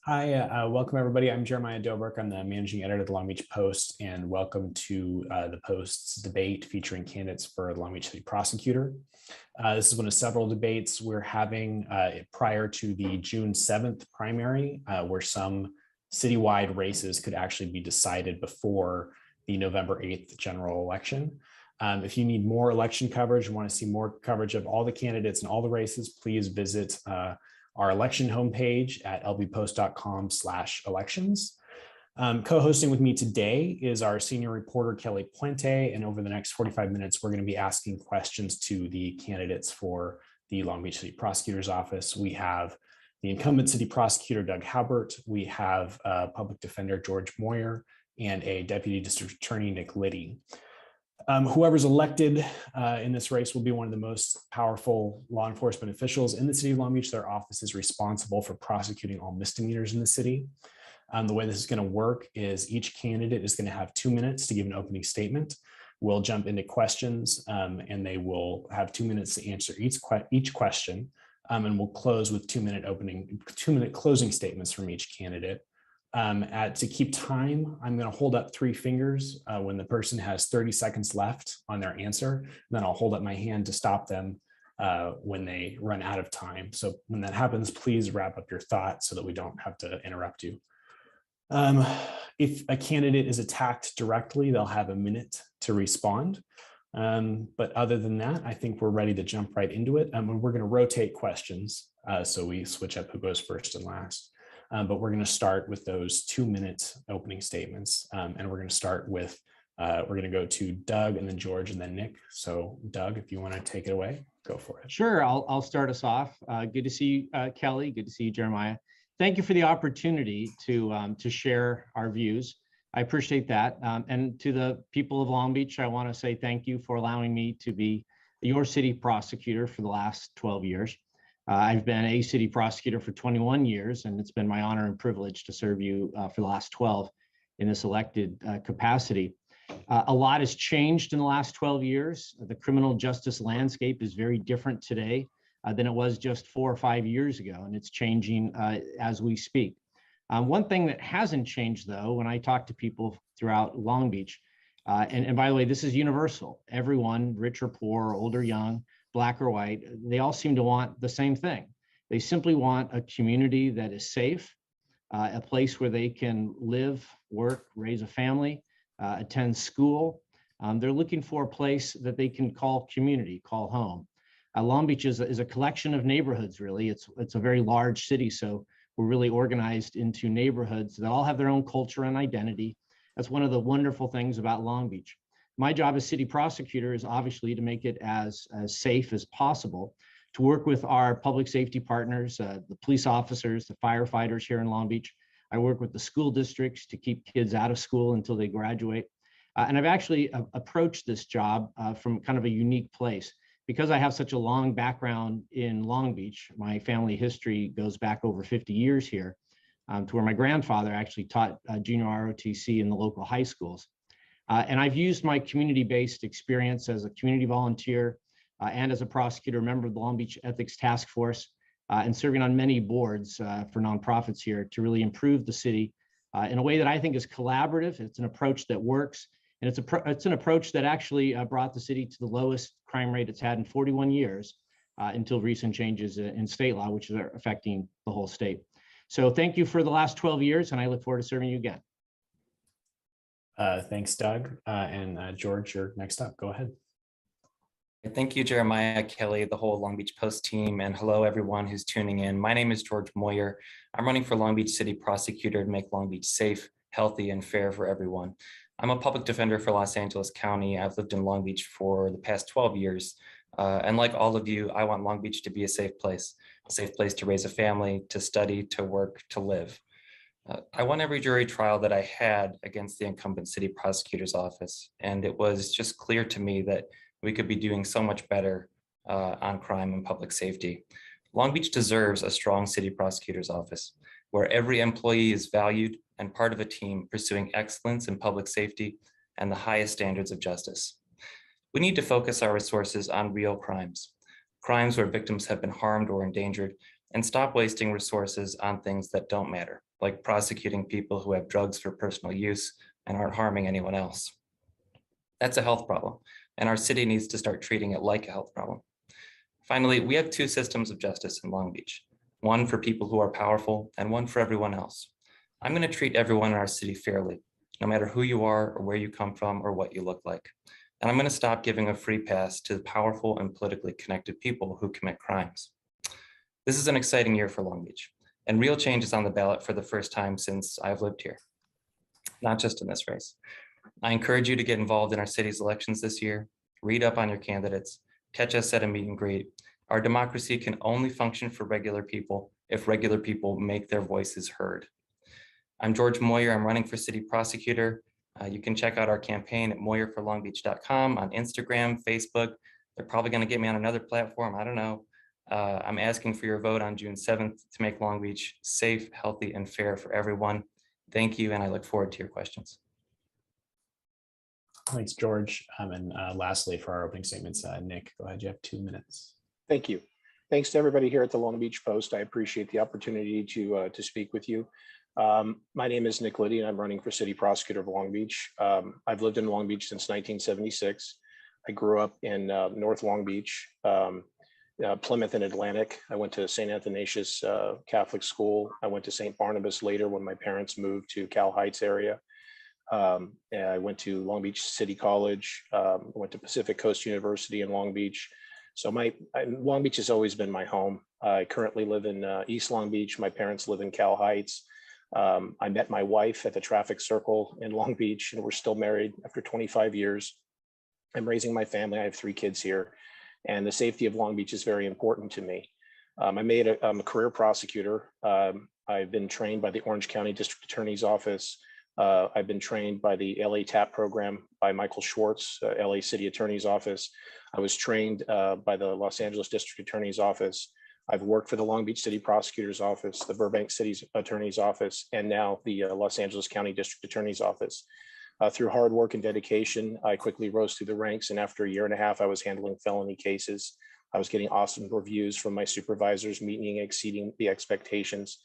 Hi, welcome everybody. I'm Jeremiah Dobruck. I'm the managing editor of the Long Beach Post, and welcome to the Post's debate featuring candidates for the Long Beach City Prosecutor. This is one of several debates we're having prior to the June 7th primary, where some citywide races could actually be decided before the November 8th general election. If you need more election coverage and want to see more coverage of all the candidates and all the races, please visit our election homepage at lbpost.com/elections. Co-hosting with me today is our senior reporter, Kelly Puente, and over the next 45 minutes, we're going to be asking questions to the candidates for the Long Beach City Prosecutor's Office. We have the incumbent city prosecutor, Doug Haubert. We have public defender, George Moyer, and a deputy district attorney, Nick Liddi. Whoever's elected in this race will be one of the most powerful law enforcement officials in the city of Long Beach. Their office is responsible for prosecuting all misdemeanors in the city. The way this is going to work is each candidate is going to have 2 minutes to give an opening statement. We'll jump into questions and they will have 2 minutes to answer each question. And we'll close with 2 minute closing statements from each candidate. To keep time, I'm going to hold up 3 fingers when the person has 30 seconds left on their answer. Then I'll hold up my hand to stop them when they run out of time. So when that happens, please wrap up your thoughts so that we don't have to interrupt you. If a candidate is attacked directly, they'll have a minute to respond. But other than that, I think we're ready to jump right into it. And we're going to rotate questions. So we switch up who goes first and last. But we're going to start with those 2 minute opening statements. And we're going to start with, we're going to go to Doug and then George and then Nick. So Doug, if you want to take it away, go for it. Sure, I'll start us off. Good to see you, Kelly. Good to see you, Jeremiah. Thank you for the opportunity to share our views. I appreciate that. And to the people of Long Beach, I want to say thank you for allowing me to be your city prosecutor for the last 12 years. I've been a city prosecutor for 21 years, and it's been my honor and privilege to serve you for the last 12 in this elected capacity. A lot has changed in the last 12 years. The criminal justice landscape is very different today than it was just 4 or 5 years ago, and it's changing as we speak. One thing that hasn't changed, though, when I talk to people throughout Long Beach, and by the way, this is universal. Everyone, rich or poor, old or young, black or white, they all seem to want the same thing. They simply want a community that is safe, a place where they can live, work, raise a family, attend school. They're looking for a place that they can call community, call home. Long Beach is a collection of neighborhoods, really. It's a very large city, so we're really organized into neighborhoods that all have their own culture and identity. That's one of the wonderful things about Long Beach. My job as city prosecutor is obviously to make it as safe as possible, to work with our public safety partners, the police officers, the firefighters here in Long Beach. I work with the school districts to keep kids out of school until they graduate. And I've actually approached this job from kind of a unique place. Because I have such a long background in Long Beach, my family history goes back over 50 years here, to where my grandfather actually taught junior ROTC in the local high schools. And I've used my community-based experience as a community volunteer and as a prosecutor, member of the Long Beach Ethics Task Force, and serving on many boards for nonprofits here to really improve the city in a way that I think is collaborative. It's an approach that works, and it's an approach that actually brought the city to the lowest crime rate it's had in 41 years until recent changes in state law, which are affecting the whole state. So thank you for the last 12 years, and I look forward to serving you again. Thanks, Doug. And George, you're next up. Go ahead. Thank you, Jeremiah, Kelly, the whole Long Beach Post team, and hello, everyone who's tuning in. My name is George Moyer. I'm running for Long Beach City Prosecutor to make Long Beach safe, healthy, and fair for everyone. I'm a public defender for Los Angeles County. I've lived in Long Beach for the past 12 years. And like all of you, I want Long Beach to be a safe place to raise a family, to study, to work, to live. I won every jury trial that I had against the incumbent city prosecutor's office, and it was just clear to me that we could be doing so much better on crime and public safety. Long Beach deserves a strong city prosecutor's office where every employee is valued and part of a team pursuing excellence in public safety and the highest standards of justice. We need to focus our resources on real crimes where victims have been harmed or endangered, and stop wasting resources on things that don't matter, like prosecuting people who have drugs for personal use and aren't harming anyone else. That's a health problem, and our city needs to start treating it like a health problem. Finally, we have two systems of justice in Long Beach, one for people who are powerful and one for everyone else. I'm going to treat everyone in our city fairly, no matter who you are or where you come from or what you look like. And I'm going to stop giving a free pass to powerful and politically connected people who commit crimes. This is an exciting year for Long Beach, and real change is on the ballot for the first time since I've lived here, not just in this race. I encourage you to get involved in our city's elections this year, read up on your candidates, catch us at a meet and greet. Our democracy can only function for regular people if regular people make their voices heard. I'm George Moyer. I'm running for city prosecutor. You can check out our campaign at moyerforlongbeach.com on Instagram, Facebook. They're probably going to get me on another platform. I don't know. I'm asking for your vote on June 7th to make Long Beach safe, healthy, and fair for everyone. Thank you, and I look forward to your questions. Thanks, George. And lastly, for our opening statements, Nick, go ahead. You have 2 minutes. Thank you. Thanks to everybody here at the Long Beach Post. I appreciate the opportunity to speak with you. My name is Nick Liddi, and I'm running for city prosecutor of Long Beach. I've lived in Long Beach since 1976. I grew up in North Long Beach, Plymouth and Atlantic. I went to St. Athanasius Catholic School. I went to St. Barnabas later when my parents moved to Cal Heights area. I went to Long Beach City College. Went to Pacific Coast University in Long Beach. So Long Beach has always been my home. I currently live in East Long Beach. My parents live in Cal Heights. I met my wife at the traffic circle in Long Beach, and we're still married after 25 years. I'm raising my family. I have 3 kids here, and the safety of Long Beach is very important to me. I'm a career prosecutor. I've been trained by the Orange County District Attorney's Office. I've been trained by the LA TAP program by Michael Schwartz, LA City Attorney's Office. I was trained by the Los Angeles District Attorney's Office. I've worked for the Long Beach City Prosecutor's Office, the Burbank City Attorney's Office, and now the Los Angeles County District Attorney's Office. Through hard work and dedication, I quickly rose through the ranks, and after 1.5 years, I was handling felony cases. I was getting awesome reviews from my supervisors, meeting and exceeding the expectations,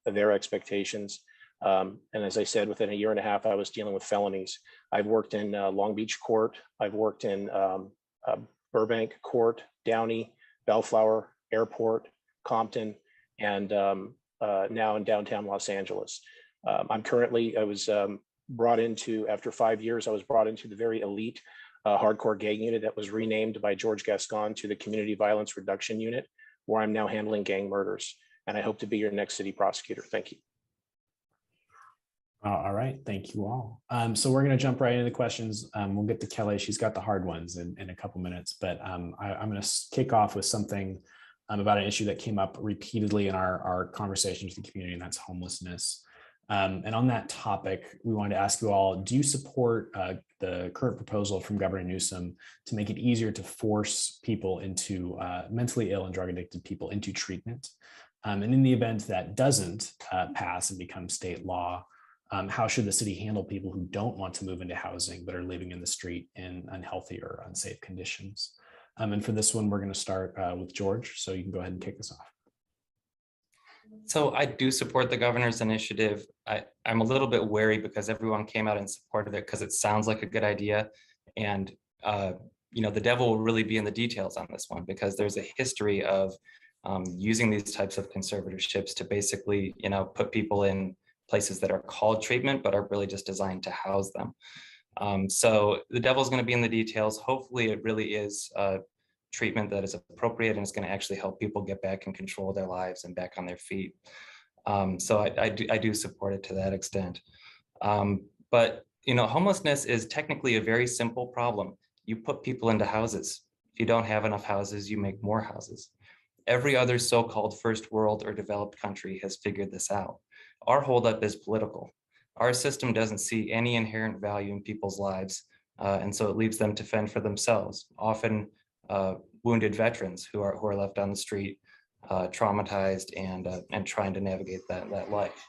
their expectations. And as I said, within 1.5 years, I was dealing with felonies. I've worked in Long Beach Court. I've worked in Burbank Court, Downey, Bellflower, Airport, Compton, and now in downtown Los Angeles. I was brought into, after 5 years, I was brought into the very elite hardcore gang unit that was renamed by George Gascon to the Community Violence Reduction Unit, where I'm now handling gang murders. And I hope to be your next city prosecutor. Thank you. All right, thank you all. So we're going to jump right into the questions. We'll get to Kelly. She's got the hard ones in a couple minutes, but I'm going to kick off with something about an issue that came up repeatedly in our conversations with the community, and that's homelessness. And on that topic, we wanted to ask you all, do you support the current proposal from Governor Newsom to make it easier to force people into mentally ill and drug addicted people into treatment? And in the event that doesn't pass and become state law, how should the city handle people who don't want to move into housing but are living in the street in unhealthy or unsafe conditions? And for this one, we're going to start with George, so you can go ahead and kick us off. So I do support the governor's initiative. I'm a little bit wary because everyone came out in support of it because it sounds like a good idea. And, the devil will really be in the details on this one because there's a history of using these types of conservatorships to basically, put people in places that are called treatment, but are really just designed to house them. So the devil's going to be in the details. Hopefully it really is treatment that is appropriate and is going to actually help people get back in control of their lives and back on their feet. So I do support it to that extent. But homelessness is technically a very simple problem. You put people into houses. If you don't have enough houses, you make more houses. Every other so-called first world or developed country has figured this out. Our holdup is political. Our system doesn't see any inherent value in people's lives, and so it leaves them to fend for themselves, often wounded veterans who are left on the street, traumatized and trying to navigate that life.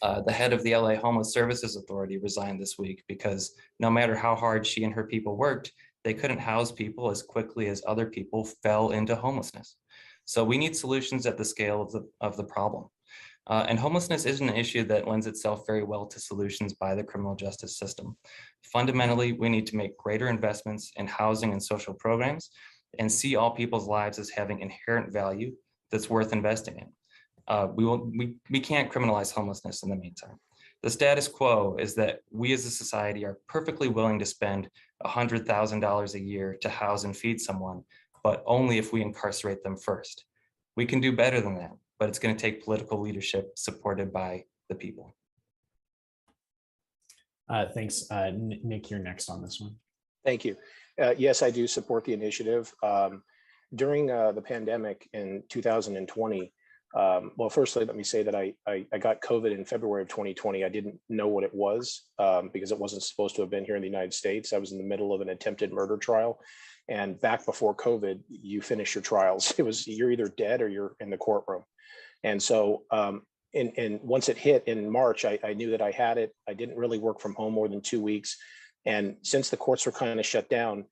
The head of the LA Homeless Services Authority resigned this week because no matter how hard she and her people worked, they couldn't house people as quickly as other people fell into homelessness. So we need solutions at the scale of the problem. And homelessness isn't an issue that lends itself very well to solutions by the criminal justice system. Fundamentally, we need to make greater investments in housing and social programs and see all people's lives as having inherent value that's worth investing in. We can't criminalize homelessness in the meantime. The status quo is that we as a society are perfectly willing to spend $100,000 a year to house and feed someone, but only if we incarcerate them first. We can do better than that, but it's going to take political leadership supported by the people. Thanks. Nick, you're next on this one. Thank you. Yes, I do support the initiative. During the pandemic in 2020, well, firstly, let me say that I got COVID in February of 2020. I didn't know what it was because it wasn't supposed to have been here in the United States. I was in the middle of an attempted murder trial. And back before COVID, you finish your trials. It was, you're either dead or you're in the courtroom. And so, and once it hit in March, I knew that I had it. I didn't really work from home more than 2 weeks. And since the courts were kind of shut down,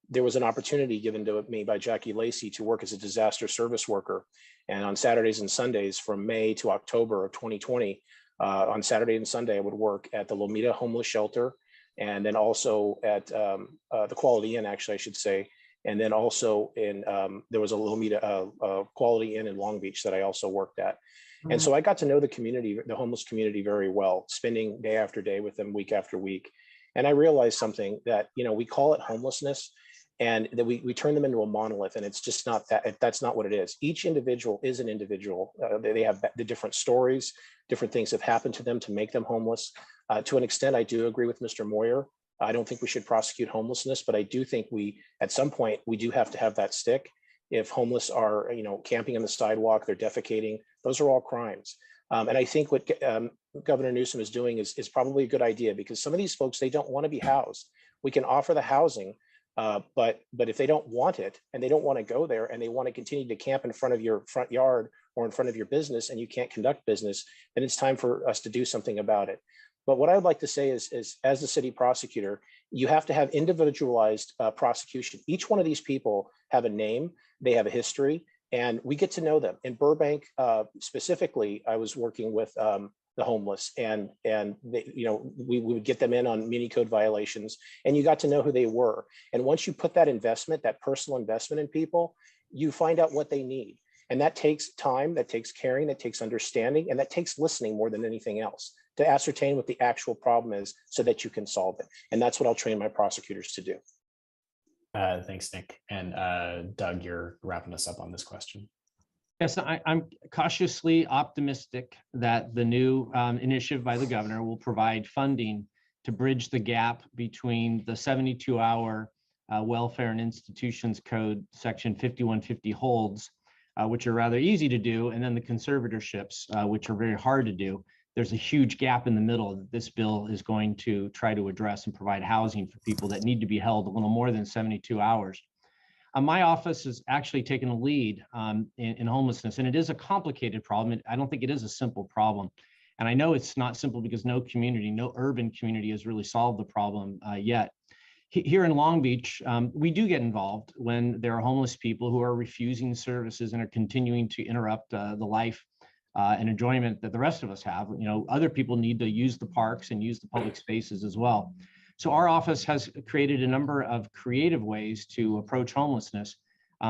there was an opportunity given to me by Jackie Lacey to work as a disaster service worker. And on Saturdays and Sundays from May to October of 2020, on Saturday and Sunday, I would work at the Lomita Homeless Shelter, and then also at the Quality Inn, actually, I should say. And then also in, there was a Lomita Quality Inn in Long Beach that I also worked at. Mm-hmm. And so I got to know the community, the homeless community very well, spending day after day with them, week after week. And I realized something that, you know, we call it homelessness, and that we turn them into a monolith, and it's just not that. That's not what it is. Each individual is an individual. They have the different stories, different things have happened to them to make them homeless. To an extent, I do agree with Mr. Moyer. I don't think we should prosecute homelessness, but I do think at some point, we do have to have that stick. If homeless are, you know, camping on the sidewalk, they're defecating, those are all crimes. And I think what Governor Newsom is doing is probably a good idea, because some of these folks, they don't want to be housed. We can offer the housing, but if they don't want it and they don't want to go there and they want to continue to camp in front of your front yard or in front of your business and you can't conduct business, then it's time for us to do something about it. But what I'd like to say is as the city prosecutor, you have to have individualized prosecution. Each one of these people have a name, they have a history, and we get to know them. In Burbank, specifically, I was working with the homeless, and they, you know, we would get them in on muni code violations, and you got to know who they were. And once you put that investment, that personal investment in people, you find out what they need. And that takes time, that takes caring, that takes understanding, and that takes listening more than anything else to ascertain what the actual problem is so that you can solve it. And that's what I'll train my prosecutors to do. Thanks, Nick. And Doug, you're wrapping us up on this question. Yes, I'm cautiously optimistic that the new initiative by the governor will provide funding to bridge the gap between the 72-hour Welfare and Institutions Code, Section 5150 holds, which are rather easy to do, and then the conservatorships, which are very hard to do. There's a huge gap in the middle that this bill is going to try to address and provide housing for people that need to be held a little more than 72 hours. My office has actually taken a lead in homelessness, and it is a complicated problem. I don't think it is a simple problem. And I know it's not simple because no urban community has really solved the problem yet. Here in Long Beach, we do get involved when there are homeless people who are refusing services and are continuing to interrupt the life and enjoyment that the rest of us have. You know, other people need to use the parks and use the public spaces as well. So our office has created a number of creative ways to approach homelessness.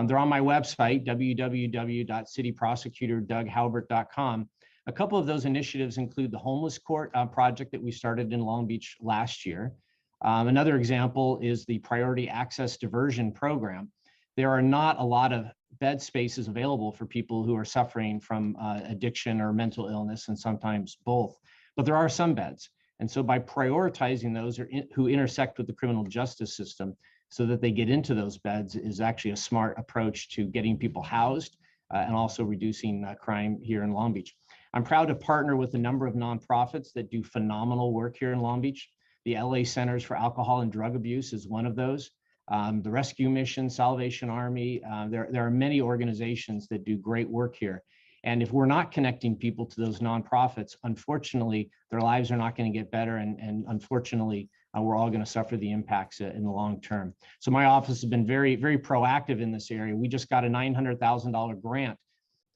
They're on my website, www.cityprosecutordoughaubert.com. A couple of those initiatives include the Homeless Court project that we started in Long Beach last year. Another example is the Priority Access Diversion program. There are not a lot of bed spaces available for people who are suffering from addiction or mental illness, and sometimes both, but there are some beds. And so by prioritizing those who intersect with the criminal justice system so that they get into those beds is actually a smart approach to getting people housed and also reducing crime here in Long Beach. I'm proud to partner with a number of nonprofits that do phenomenal work here in Long Beach. The LA Centers for Alcohol and Drug Abuse is one of those. The Rescue Mission, Salvation Army, there are many organizations that do great work here. And if we're not connecting people to those nonprofits, unfortunately, their lives are not going to get better. And unfortunately, we're all going to suffer the impacts in the long term. So my office has been very, very proactive in this area. We just got a $900,000 grant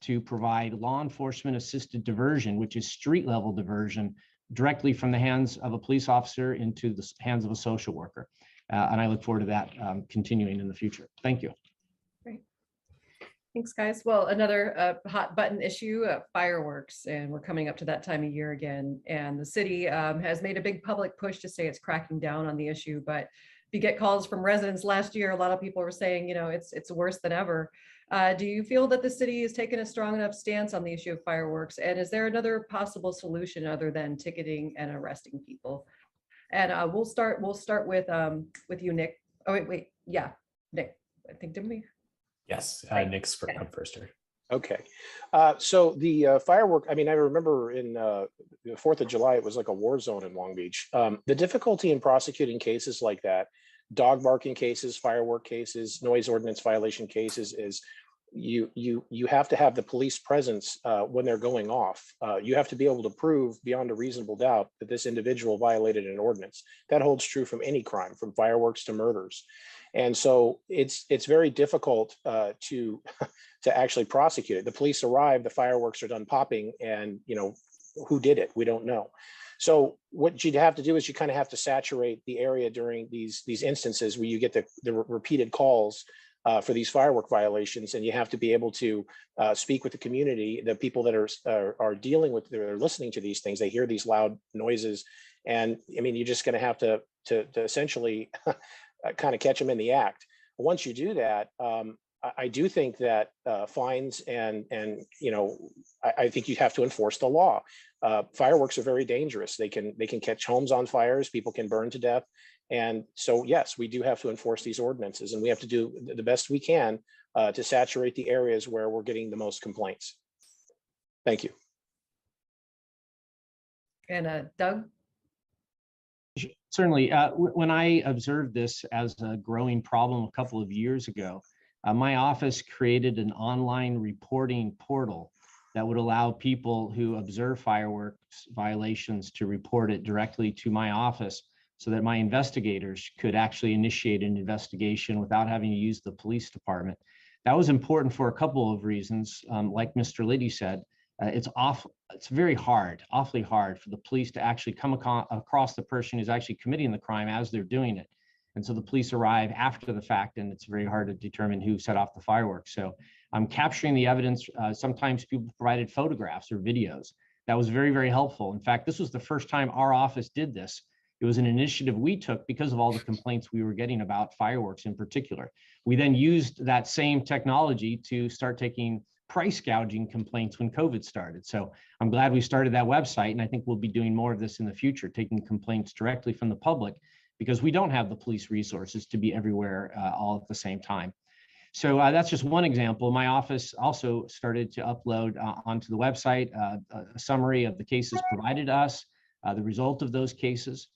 to provide law enforcement assisted diversion, which is street level diversion, directly from the hands of a police officer into the hands of a social worker. And I look forward to that continuing in the future. Thank you. Great. Thanks, guys. Well, another hot button issue, fireworks, and we're coming up to that time of year again. And the city has made a big public push to say it's cracking down on the issue. But if you get calls from residents last year, a lot of people were saying, you know, it's worse than ever. Do you feel that the city has taken a strong enough stance on the issue of fireworks? And is there another possible solution other than ticketing and arresting people? And we'll start with you, Nick. Oh, wait, yeah, Nick. I think, didn't we? Yes, Nick's up first here. Okay, so the firework, I mean, I remember in the 4th of July, it was like a war zone in Long Beach. The difficulty in prosecuting cases like that, dog barking cases, firework cases, noise ordinance violation cases, is you have to have the police presence when they're going off. You have to be able to prove beyond a reasonable doubt that this individual violated an ordinance. That holds true from any crime, from fireworks to murders. And so it's very difficult to actually prosecute it. The police arrive, the fireworks are done popping, and you know, who did it? We don't know. So what you'd have to do is you kind of have to saturate the area during these instances where you get the repeated calls for these firework violations, and you have to be able to speak with the community, the people that are dealing with, they're listening to these things, they hear these loud noises, and I mean, you're just going to have to essentially kind of catch them in the act. Once you do that, I do think that fines and you know, I think you have to enforce the law. Fireworks are very dangerous. They can catch homes on fires. People can burn to death. And so, yes, we do have to enforce these ordinances, and we have to do the best we can to saturate the areas where we're getting the most complaints. Thank you. And Doug? Certainly. When I observed this as a growing problem a couple of years ago, my office created an online reporting portal that would allow people who observe fireworks violations to report it directly to my office, so that my investigators could actually initiate an investigation without having to use the police department. That was important for a couple of reasons. Like Mr. Liddi said, it's awfully hard for the police to actually come across the person who's actually committing the crime as they're doing it. And so the police arrive after the fact, and it's very hard to determine who set off the fireworks. So I'm capturing the evidence. Sometimes people provided photographs or videos. That was very, very helpful. In fact, this was the first time our office did this. It was an initiative we took because of all the complaints we were getting about fireworks in particular. We then used that same technology to start taking price gouging complaints when COVID started. So I'm glad we started that website, and I think we'll be doing more of this in the future, taking complaints directly from the public, because we don't have the police resources to be everywhere all at the same time. So that's just one example. My office also started to upload onto the website a summary of the cases provided to us, the result of those cases.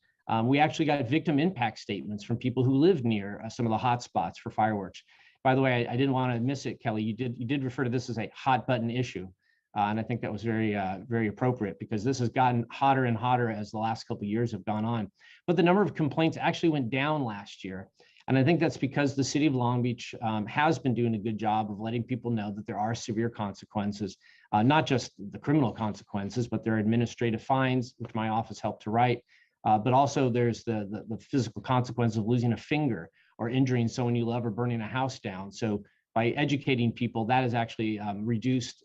We actually got victim impact statements from people who live near some of the hot spots for fireworks. By the way, I didn't want to miss it, Kelly. You did refer to this as a hot button issue. And I think that was very, very appropriate, because this has gotten hotter and hotter as the last couple of years have gone on. But the number of complaints actually went down last year. And I think that's because the city of Long Beach has been doing a good job of letting people know that there are severe consequences, not just the criminal consequences, but there are administrative fines, which my office helped to write. But also there's the physical consequence of losing a finger or injuring someone you love or burning a house down. So by educating people, that has actually reduced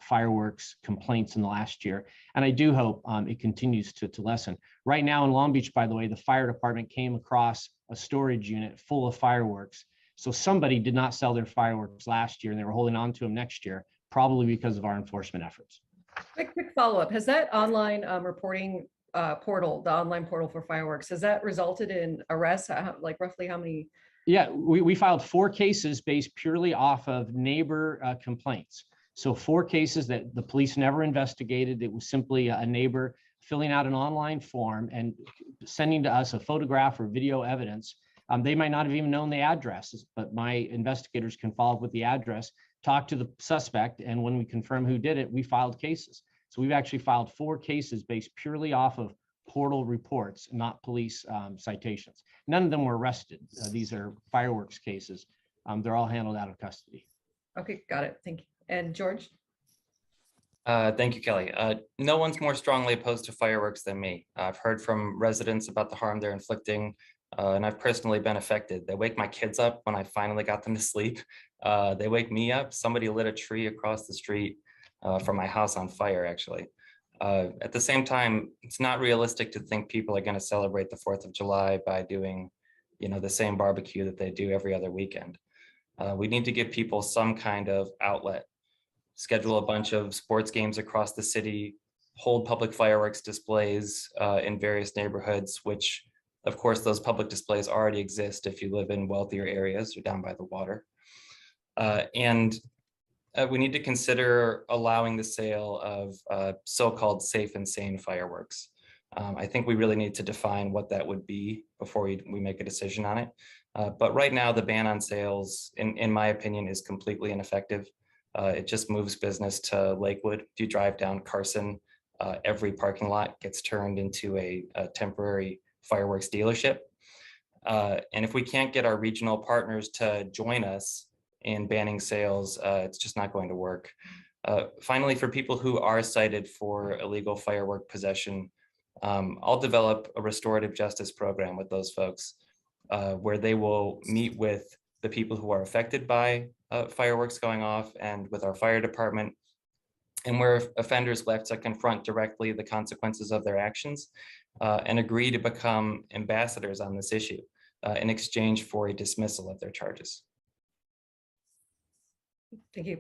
fireworks complaints in the last year. And I do hope it continues to lessen. Right now in Long Beach, by the way, the fire department came across a storage unit full of fireworks. So somebody did not sell their fireworks last year, and they were holding on to them next year, probably because of our enforcement efforts. Quick follow-up. Has that online reporting portal, the online portal for fireworks, has that resulted in arrests? Like roughly how many? Yeah, we filed 4 cases based purely off of neighbor complaints. So 4 cases that the police never investigated. It was simply a neighbor filling out an online form and sending to us a photograph or video evidence. They might not have even known the addresses, but my investigators can follow up with the address, talk to the suspect, and when we confirm who did it, we filed cases. So we've actually filed 4 cases based purely off of portal reports, not police citations. None of them were arrested. These are fireworks cases. They're all handled out of custody. Okay, got it. Thank you. And George? Thank you, Kelly. No one's more strongly opposed to fireworks than me. I've heard from residents about the harm they're inflicting, and I've personally been affected. They wake my kids up when I finally got them to sleep. They wake me up. Somebody lit a tree across the street from my house on fire, actually. At the same time, it's not realistic to think people are going to celebrate the 4th of July by doing, the same barbecue that they do every other weekend. We need to give people some kind of outlet. Schedule a bunch of sports games across the city, hold public fireworks displays in various neighborhoods, which of course those public displays already exist if you live in wealthier areas or down by the water. And we need to consider allowing the sale of so-called safe and sane fireworks. I think we really need to define what that would be before we make a decision on it. But right now, the ban on sales, in my opinion, is completely ineffective. It just moves business to Lakewood. If you drive down Carson, every parking lot gets turned into a temporary fireworks dealership. And if we can't get our regional partners to join us in banning sales, it's just not going to work. Finally, for people who are cited for illegal firework possession, I'll develop a restorative justice program with those folks where they will meet with the people who are affected by fireworks going off and with our fire department, and where offenders left to confront directly the consequences of their actions and agree to become ambassadors on this issue in exchange for a dismissal of their charges. Thank you.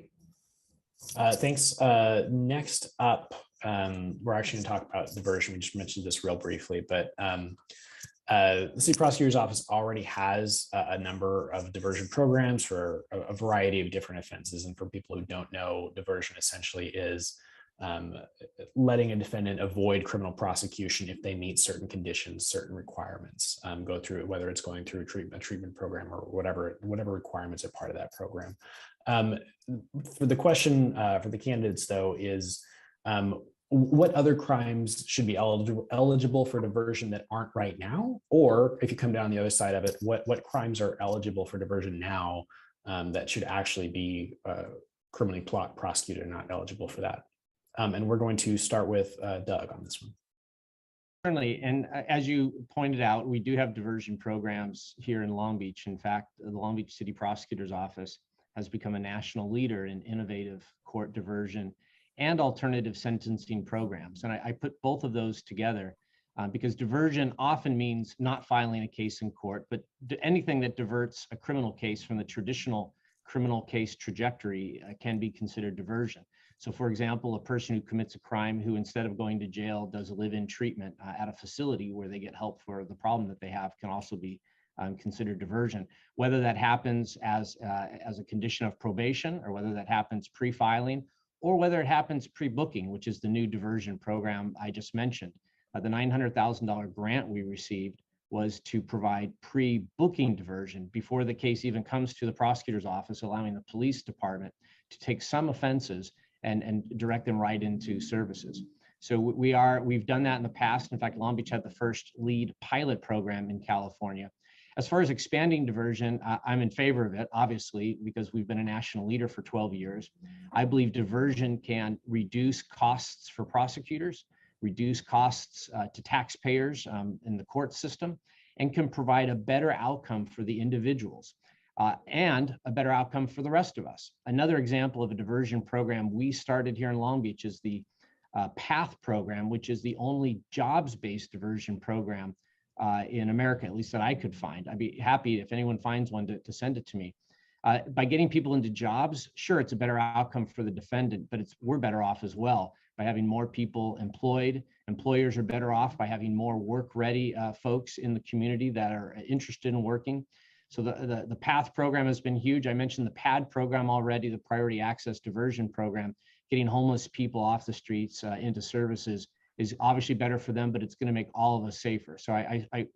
Thanks. Next up, we're actually going to talk about diversion. We just mentioned this real briefly, but the city prosecutor's office already has a number of diversion programs for a variety of different offenses. And for people who don't know, diversion essentially is letting a defendant avoid criminal prosecution if they meet certain conditions, certain requirements, go through, whether it's going through a treatment program or whatever requirements are part of that program. For the question for the candidates, though, is what other crimes should be eligible for diversion that aren't right now? Or if you come down the other side of it, what crimes are eligible for diversion now that should actually be criminally prosecuted and not eligible for that? And we're going to start with Doug on this one. Certainly, and as you pointed out, we do have diversion programs here in Long Beach. In fact, the Long Beach City Prosecutor's Office has become a national leader in innovative court diversion and alternative sentencing programs. And I put both of those together because diversion often means not filing a case in court, but anything that diverts a criminal case from the traditional criminal case trajectory can be considered diversion. So for example, a person who commits a crime who instead of going to jail does a live-in treatment at a facility where they get help for the problem that they have can also be considered diversion. Whether that happens as a condition of probation or whether that happens pre-filing or whether it happens pre-booking, which is the new diversion program I just mentioned. The $900,000 grant we received was to provide pre-booking diversion before the case even comes to the prosecutor's office, allowing the police department to take some offenses and direct them right into services. So we've done that in the past. In fact, Long Beach had the first lead pilot program in California. As far as expanding diversion, I'm in favor of it, obviously, because we've been a national leader for 12 years. I believe diversion can reduce costs for prosecutors, reduce costs to taxpayers in the court system, and can provide a better outcome for the individuals and a better outcome for the rest of us. Another example of a diversion program we started here in Long Beach is the PATH program, which is the only jobs-based diversion program in America, at least that I could find. I'd be happy if anyone finds one to send it to me. By getting people into jobs, sure, it's a better outcome for the defendant, but we're better off as well by having more people employed. Employers are better off by having more work-ready folks in the community that are interested in working. So the PATH program has been huge. I mentioned the PAD program already, the Priority Access Diversion Program. Getting homeless people off the streets into services is obviously better for them, but it's going to make all of us safer. So I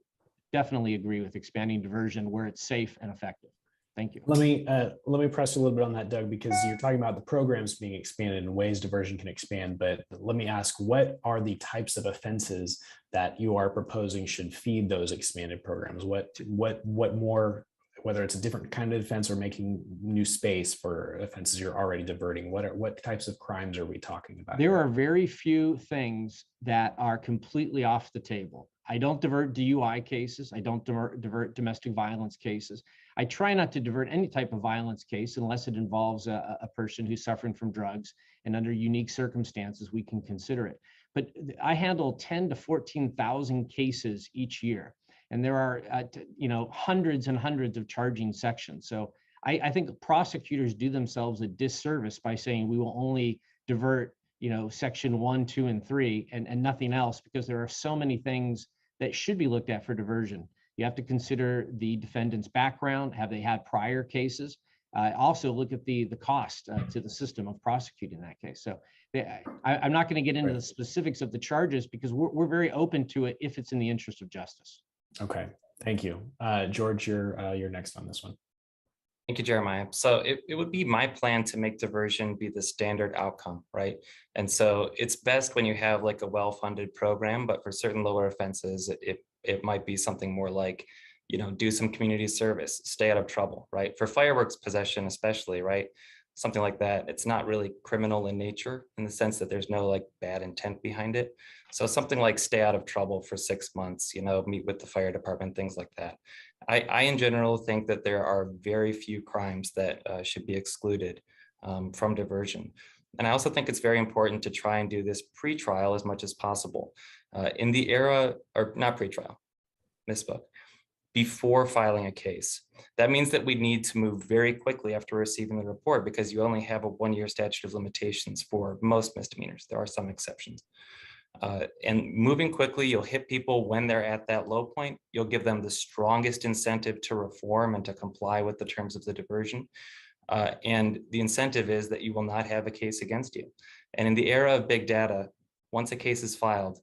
definitely agree with expanding diversion where it's safe and effective. Thank you. Let me press a little bit on that, Doug, because you're talking about the programs being expanded and ways diversion can expand. But let me ask, what are the types of offenses that you are proposing should feed those expanded programs? What more whether it's a different kind of offense or making new space for offenses you're already diverting? What types of crimes are we talking about? There are very few things that are completely off the table. I don't divert DUI cases. I don't divert domestic violence cases. I try not to divert any type of violence case unless it involves a person who's suffering from drugs, and under unique circumstances, we can consider it. But I handle 10 to 14,000 cases each year. And there are, hundreds and hundreds of charging sections. So I think prosecutors do themselves a disservice by saying we will only divert, section 1, 2, and 3 and nothing else, because there are so many things that should be looked at for diversion. You have to consider the defendant's background. Have they had prior cases? Also look at the cost to the system of prosecuting that case. So I'm not going to get into the specifics of the charges because we're very open to it if it's in the interest of justice. Okay, thank you. George, you're next on this one. Thank you, Jeremiah. So it would be my plan to make diversion be the standard outcome, right? And so it's best when you have like a well-funded program, but for certain lower offenses, it might be something more like, do some community service, stay out of trouble, right? For fireworks possession especially, right? Something like that, it's not really criminal in nature in the sense that there's no like bad intent behind it. So something like stay out of trouble for 6 months, meet with the fire department, things like that. I in general think that there are very few crimes that should be excluded from diversion. And I also think it's very important to try and do this pre-trial as much as possible. In the era, or not pre-trial, misspoke, before filing a case. That means that we need to move very quickly after receiving the report because you only have a 1-year statute of limitations for most misdemeanors. There are some exceptions. And moving quickly, you'll hit people when they're at that low point. You'll give them the strongest incentive to reform and to comply with the terms of the diversion. And the incentive is that you will not have a case against you. And in the era of big data, once a case is filed,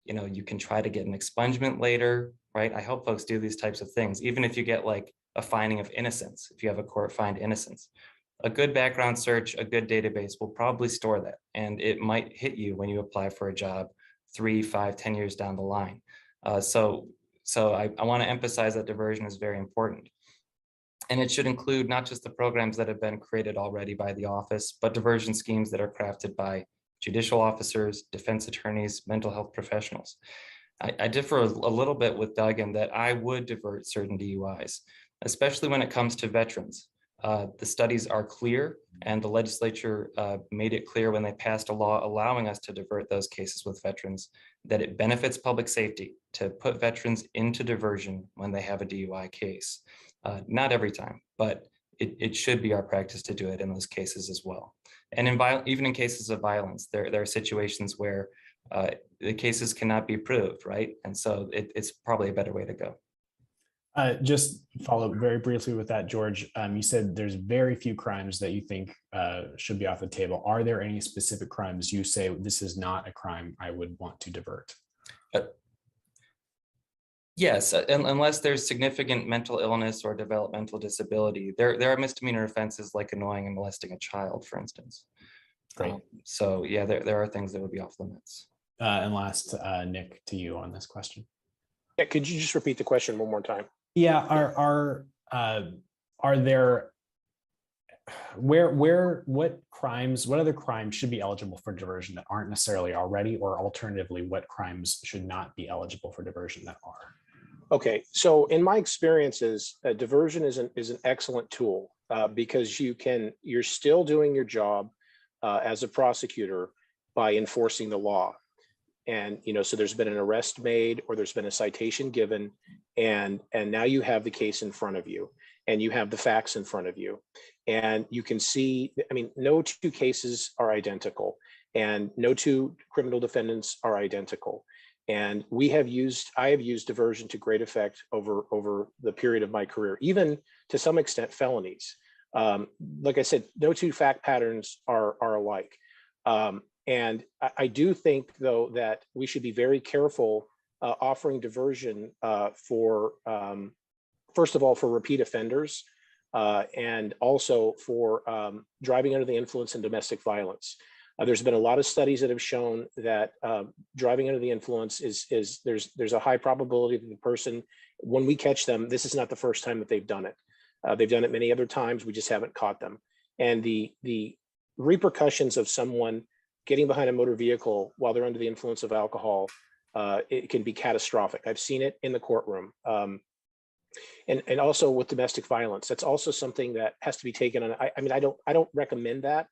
you can try to get an expungement later, right? I hope folks do these types of things, even if you get like a finding of innocence, if you have a court find innocence. A good background search, a good database will probably store that, and it might hit you when you apply for a job 3, 5, 10 years down the line. So I want to emphasize that diversion is very important. And it should include not just the programs that have been created already by the office, but diversion schemes that are crafted by judicial officers, defense attorneys, mental health professionals. I differ a little bit with Doug in that I would divert certain DUIs, especially when it comes to veterans. The studies are clear, and the legislature made it clear when they passed a law allowing us to divert those cases with veterans, that it benefits public safety to put veterans into diversion when they have a DUI case. Not every time, but it should be our practice to do it in those cases as well. And even in cases of violence, there are situations where the cases cannot be proved, right? And so it's probably a better way to go. Just follow very briefly with that, George. You said there's very few crimes that you think should be off the table. Are there any specific crimes you say this is not a crime I would want to divert? Yes, unless there's significant mental illness or developmental disability. There are misdemeanor offenses like annoying and molesting a child, for instance. Great. So yeah, there are things that would be off limits. And last, Nick, to you on this question. Yeah, could you just repeat the question one more time? Yeah, are there what other crimes should be eligible for diversion that aren't necessarily already, or alternatively, what crimes should not be eligible for diversion that are? Okay, so in my experiences, diversion is an excellent tool because you're still doing your job as a prosecutor by enforcing the law. And so there's been an arrest made or there's been a citation given, and now you have the case in front of you and you have the facts in front of you, and you can see, no two cases are identical and no two criminal defendants are identical. And I have used diversion to great effect over the period of my career, even to some extent felonies. Like I said, no two fact patterns are alike. And I do think, though, that we should be very careful offering diversion for, first of all, for repeat offenders, and also for driving under the influence and domestic violence. There's been a lot of studies that have shown that driving under the influence there's a high probability that the person, when we catch them, this is not the first time that they've done it. They've done it many other times. We just haven't caught them. And the repercussions of someone getting behind a motor vehicle while they're under the influence of alcohol, it can be catastrophic. I've seen it in the courtroom. And also with domestic violence, that's also something that has to be taken on. I mean, I don't recommend that.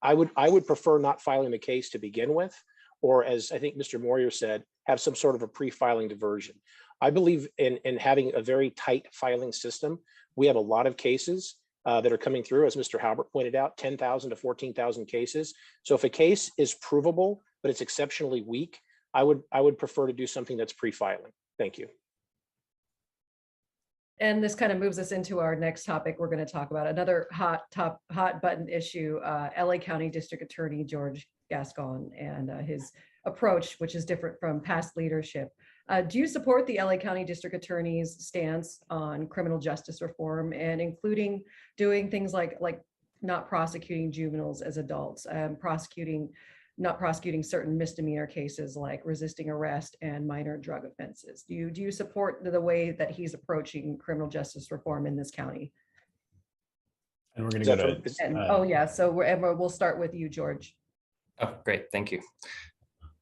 I would prefer not filing the case to begin with, or as I think Mr. Moyer said, have some sort of a pre-filing diversion. I believe in having a very tight filing system. We have a lot of cases that are coming through, as Mr. Haubert pointed out, 10,000 to 14,000 cases. So if a case is provable, but it's exceptionally weak, I would prefer to do something that's pre-filing. Thank you. And this kind of moves us into our next topic. We're going to talk about another hot button issue, LA County District Attorney George Gascon and his approach, which is different from past leadership. Do you support the LA County District Attorney's stance on criminal justice reform, and including doing things like not prosecuting juveniles as adults, not prosecuting certain misdemeanor cases like resisting arrest and minor drug offenses? Do you support the way that he's approaching criminal justice reform in this county? And we're going to go to. Oh yeah, so we'll start with you, George. Oh, great, thank you.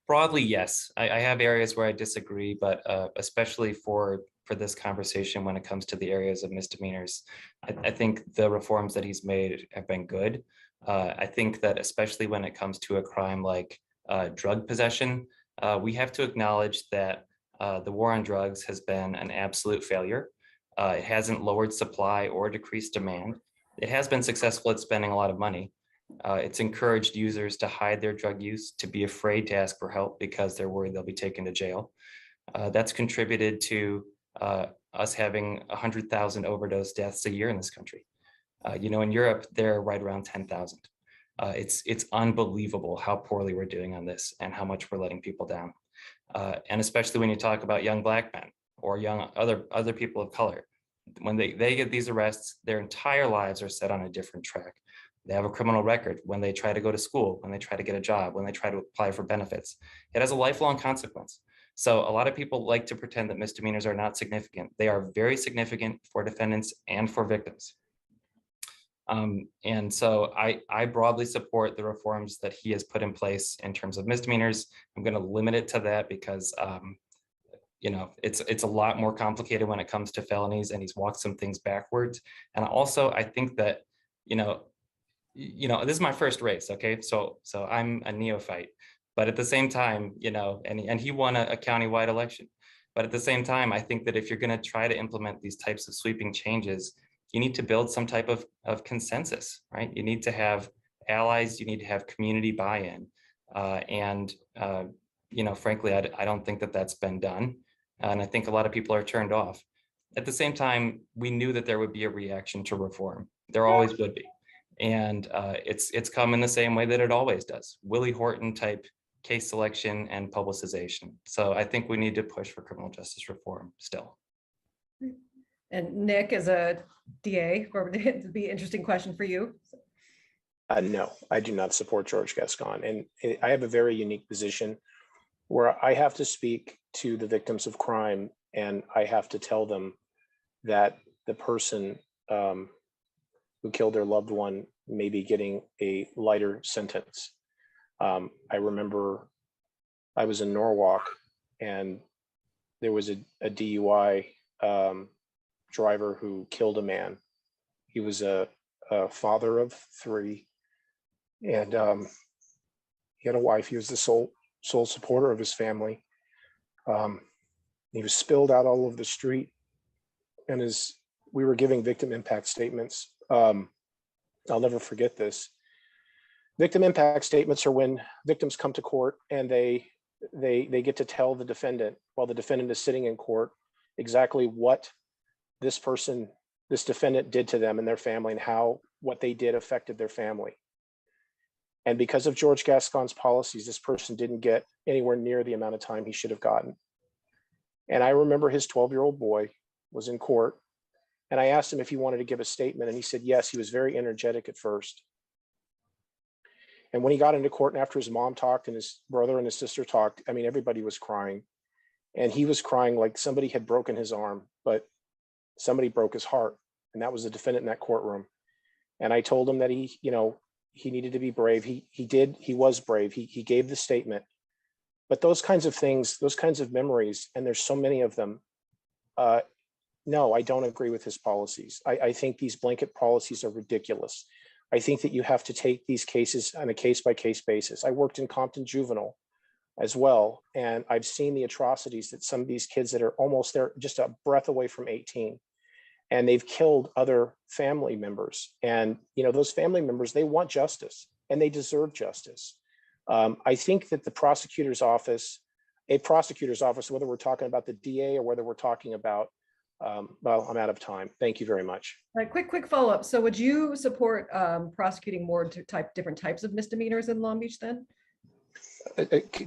Broadly, yes. I have areas where I disagree, but especially for this conversation, when it comes to the areas of misdemeanors, I think the reforms that he's made have been good. I think that especially when it comes to a crime like drug possession, we have to acknowledge that the war on drugs has been an absolute failure. It hasn't lowered supply or decreased demand. It has been successful at spending a lot of money. It's encouraged users to hide their drug use, to be afraid to ask for help because they're worried they'll be taken to jail. That's contributed to us having 100,000 overdose deaths a year in this country. In Europe, they're right around 10,000. It's unbelievable how poorly we're doing on this and how much we're letting people down. And especially when you talk about young Black men or young other people of color, when they get these arrests, their entire lives are set on a different track. They have a criminal record when they try to go to school, when they try to get a job, when they try to apply for benefits. It has a lifelong consequence. So a lot of people like to pretend that misdemeanors are not significant. They are very significant for defendants and for victims. And so I broadly support the reforms that he has put in place in terms of misdemeanors. I'm going to limit it to that because it's a lot more complicated when it comes to felonies, and he's walked some things backwards. And also, I think that this is my first race, okay? So I'm a neophyte, but at the same time, and he won a countywide election. But at the same time, I think that if you're going to try to implement these types of sweeping changes, you need to build some type of consensus, right? You need to have allies, you need to have community buy-in. Frankly, I don't think that that's been done. And I think a lot of people are turned off. At the same time, we knew that there would be a reaction to reform. There always would be. And it's come in the same way that it always does. Willie Horton type case selection and publicization. So I think we need to push for criminal justice reform still. And Nick, as a DA, it'd be an interesting question for you. No, I do not support George Gascon. And I have a very unique position where I have to speak to the victims of crime, and I have to tell them that the person who killed their loved one may be getting a lighter sentence. I remember I was in Norwalk, and there was a DUI driver who killed a man. He was a father of 3, and he had a wife. He was the sole supporter of his family. He was spilled out all over the street, and as we were giving victim impact statements, I'll never forget this. Victim impact statements are when victims come to court and they get to tell the defendant, while the defendant is sitting in court, exactly what this defendant did to them and their family, and how what they did affected their family. And because of George Gascon's policies, this person didn't get anywhere near the amount of time he should have gotten. And I remember his 12-year-old boy was in court, and I asked him if he wanted to give a statement, and he said yes. He was very energetic at first. And when he got into court, and after his mom talked and his brother and his sister talked, I mean, everybody was crying. And he was crying like somebody had broken his arm, but somebody broke his heart. and that was the defendant in that courtroom. And I told him that he needed to be brave. He was brave. He gave the statement. But those kinds of things, those kinds of memories, and there's so many of them, no, I don't agree with his policies. I think these blanket policies are ridiculous. I think that you have to take these cases on a case-by-case basis. I worked in Compton Juvenile as well, and I've seen the atrocities that some of these kids that are almost there, just a breath away from 18, and they've killed other family members. And those family members, they want justice, and they deserve justice. I think that a prosecutor's office, whether we're talking about the DA or whether we're talking about, well, I'm out of time. Thank you very much. Quick follow-up. So would you support prosecuting more different types of misdemeanors in Long Beach then?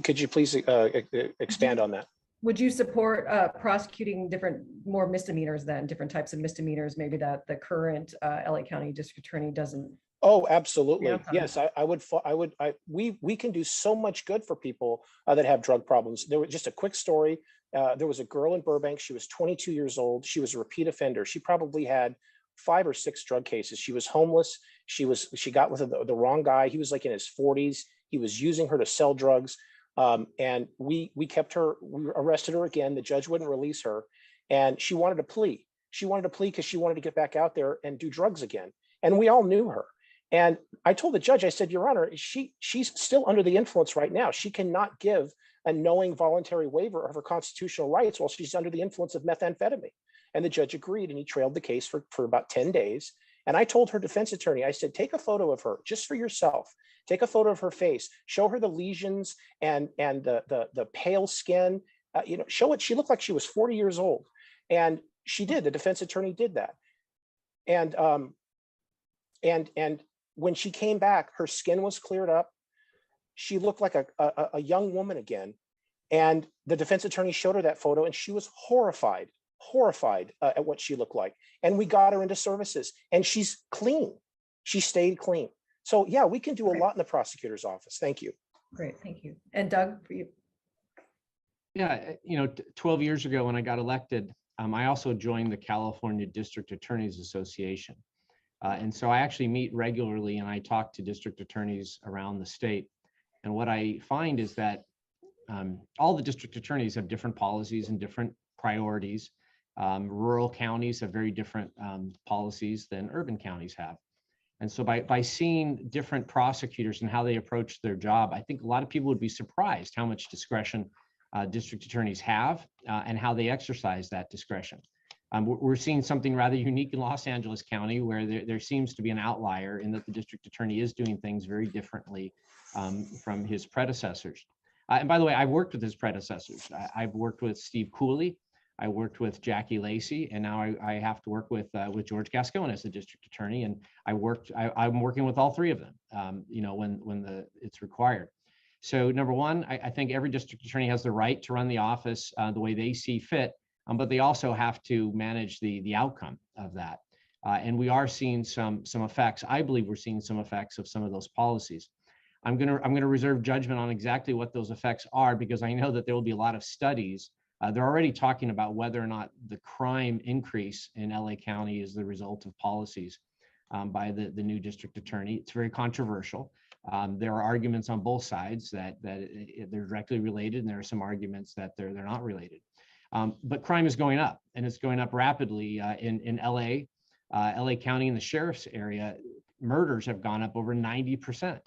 Could you please expand on that? Would you support prosecuting more misdemeanors then, different types of misdemeanors, maybe that the current LA County District Attorney doesn't? Oh, absolutely. Yeah. Yes, we can do so much good for people that have drug problems. There was just a quick story. There was a girl in Burbank. She was 22 years old. She was a repeat offender. She probably had 5 or 6 drug cases. She was homeless. She got with the wrong guy. He was like in his 40s. He was using her to sell drugs. And we kept her, we arrested her again. The judge wouldn't release her. And she wanted to plea. She wanted to plea because she wanted to get back out there and do drugs again. And we all knew her. And I told the judge, I said, Your Honor, she's still under the influence right now. She cannot give a knowing voluntary waiver of her constitutional rights while she's under the influence of methamphetamine. And the judge agreed, and he trailed the case for about 10 days. And I told her defense attorney, I said, take a photo of her just for yourself. Take a photo of her face, show her the lesions and the pale skin, show it. She looked like she was 40 years old. And she did, the defense attorney did that. And when she came back, her skin was cleared up. She looked like a young woman again. And the defense attorney showed her that photo, and she was horrified at what she looked like. And we got her into services, and she's clean. She stayed clean. So yeah, we can do a lot in the prosecutor's office. Thank you. Great, thank you. And Doug, for you. Yeah, 12 years ago when I got elected, I also joined the California District Attorneys Association. And so I actually meet regularly, and I talk to district attorneys around the state. And what I find is that all the district attorneys have different policies and different priorities. Rural counties have very different policies than urban counties have. And so by seeing different prosecutors and how they approach their job, I think a lot of people would be surprised how much discretion district attorneys have and how they exercise that discretion. We're seeing something rather unique in Los Angeles County, where there seems to be an outlier in that the district attorney is doing things very differently from his predecessors. And by the way, I've worked with his predecessors. I've worked with Steve Cooley, I worked with Jackie Lacey, and now I have to work with George Gascon as the district attorney. And I'm working with all 3 of them, when it's required. So number one, I think every district attorney has the right to run the office the way they see fit, but they also have to manage the outcome of that. And we are seeing some effects. I believe we're seeing some effects of some of those policies. I'm gonna reserve judgment on exactly what those effects are, because I know that there will be a lot of studies. They're already talking about whether or not the crime increase in LA County is the result of policies by the new district attorney. It's very controversial. There are arguments on both sides that they're directly related, and there are some arguments that they're not related. But crime is going up, and it's going up rapidly in LA. LA County and the sheriff's area, murders have gone up over 90%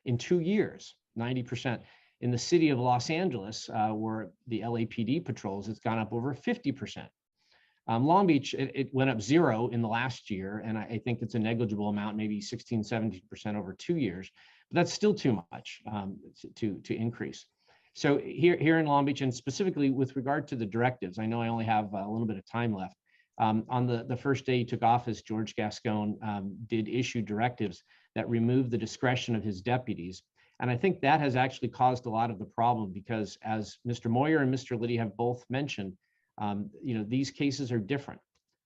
in 2 years, 90%. In the city of Los Angeles, where the LAPD patrols, it's gone up over 50%. Long Beach, it went up 0 in the last year, and I think it's a negligible amount, maybe 16, 17% over 2 years, but that's still too much to increase. So here in Long Beach, and specifically with regard to the directives, I know I only have a little bit of time left. On the first day he took office, George Gascon did issue directives that removed the discretion of his deputies. And I think that has actually caused a lot of the problem, because as Mr. Moyer and Mr. Liddi have both mentioned, these cases are different.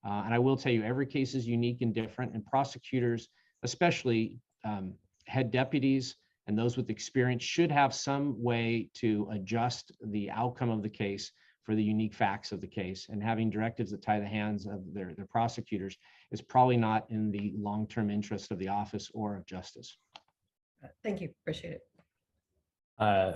And I will tell you, every case is unique and different, and prosecutors, especially head deputies and those with experience, should have some way to adjust the outcome of the case for the unique facts of the case, and having directives that tie the hands of their prosecutors is probably not in the long-term interest of the office or of justice. Thank you. Appreciate it.